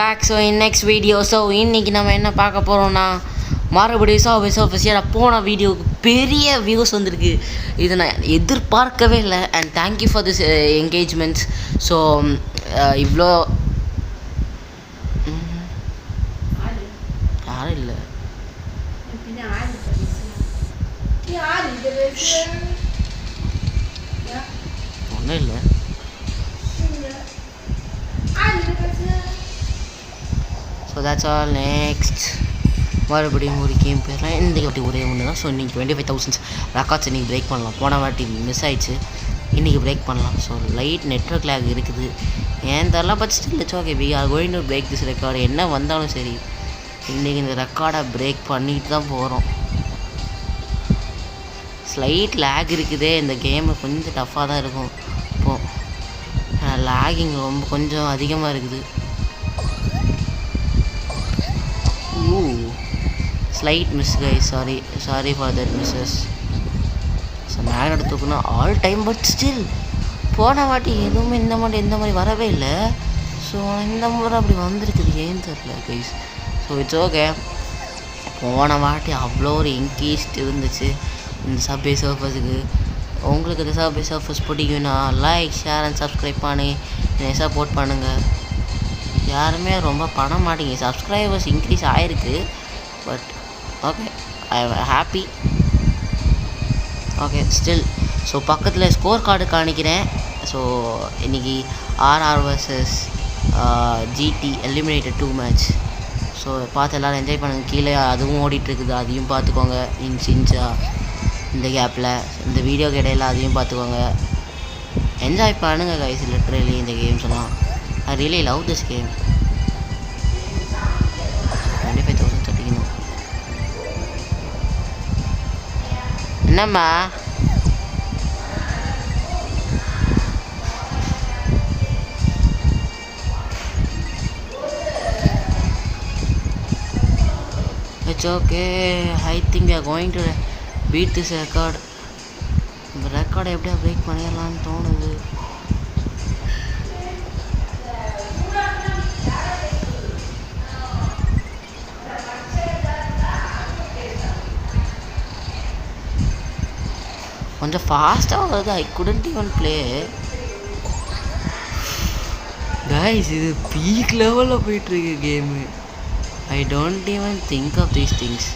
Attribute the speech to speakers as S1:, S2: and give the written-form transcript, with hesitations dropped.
S1: Back. So in next video. So இன்றைக்கி நம்ம என்ன பார்க்க போகிறோம்னா மறுபடியும் ஆஃபீஸியாக போன வீடியோவுக்கு பெரிய வியூஸ் வந்திருக்கு. இதை நான் எதிர்பார்க்கவே இல்லை. And thank you for this engagements. So இவ்வளோ யாரும் இல்லை. ஒன்றும் இல்லை. So that's all. நெக்ஸ்ட் மறுபடியும் ஒரு கேம் போயிடலாம். இந்த வாட்டி ஒரே ஒன்று தான். ஸோ இன்றைக்கி 25,000 ரெக்கார்ட்ஸ் இன்றைக்கி பிரேக் பண்ணலாம். போன வாட்டி மிஸ் ஆயிடுச்சு, இன்றைக்கி பிரேக் பண்ணலாம். ஸோ லைட் நெட்ஒர்க் லேக் இருக்குது ஏன் தரலாம். But still it's okay. We are going to break this record. என்ன வந்தாலும் சரி இன்றைக்கி இந்த ரெக்கார்டை பிரேக் பண்ணிட்டு தான் போகிறோம். ஸ்லைட் லேக் இருக்குதே. இந்த கேமு கொஞ்சம் டஃப்பாக தான் இருக்கும். இப்போது லேகிங் ரொம்ப கொஞ்சம் அதிகமாக இருக்குது. Slight miss guys. Sorry for that misses. So magnet தூக்குனா ஆல் டைம். பட் ஸ்டில் போன வாட்டி எதுவுமே இந்த மாதிரி வரவே இல்லை. ஸோ இந்த முறை அப்படி வந்திருக்குது ஏன்னு தெரில கைஸ். So it's okay. போன வாட்டி அவ்வளோ ஒரு இன்க்ரீஸ்ட் இருந்துச்சு இந்த சப்வே சர்ஃபஸுக்கு. உங்களுக்கு இந்த சப்வே சர்ஃபஸ் பிடிக்குன்னா லைக், ஷேர் அண்ட் சப்ஸ்கிரைப் பண்ணி என்னை சப்போர்ட் பண்ணுங்கள். யாருமே ரொம்ப பண்ண மாட்டேங்க. சப்ஸ்கிரைபர்ஸ் இன்க்ரீஸ் ஆகிருக்கு. But okay, I am happy. Okay still. So பக்கத்தில் ஸ்கோர் கார்டு காணிக்கிறேன். ஸோ இன்றைக்கி RR versus GT eliminated 2 match. So பார்த்து எல்லோரும் என்ஜாய் பண்ணுங்கள். கீழே அதுவும் ஓடிட்டுருக்குது, அதையும் பார்த்துக்கோங்க. இன்ச்சா இந்த கேப்பில் இந்த வீடியோக்கு இடையில அதையும் பார்த்துக்கோங்க. என்ஜாய் பண்ணுங்கள் கைஸ். லிட்ரலி இந்த கேம்ஸ்லாம் I really love this game. 25,000 தட்டிக்கணும். என்னம்மா it's okay. I think we are going to beat this record. இந்த ரெக்கார்டை எப்படியா பிரேக் பண்ணிடலான்னு தோணுது. கொஞ்சம் ஃபாஸ்ட்டாக வருது. I couldn't even play guys. இது பீக் லெவலில் போயிட்டுருக்கு game. I don't even think of these things.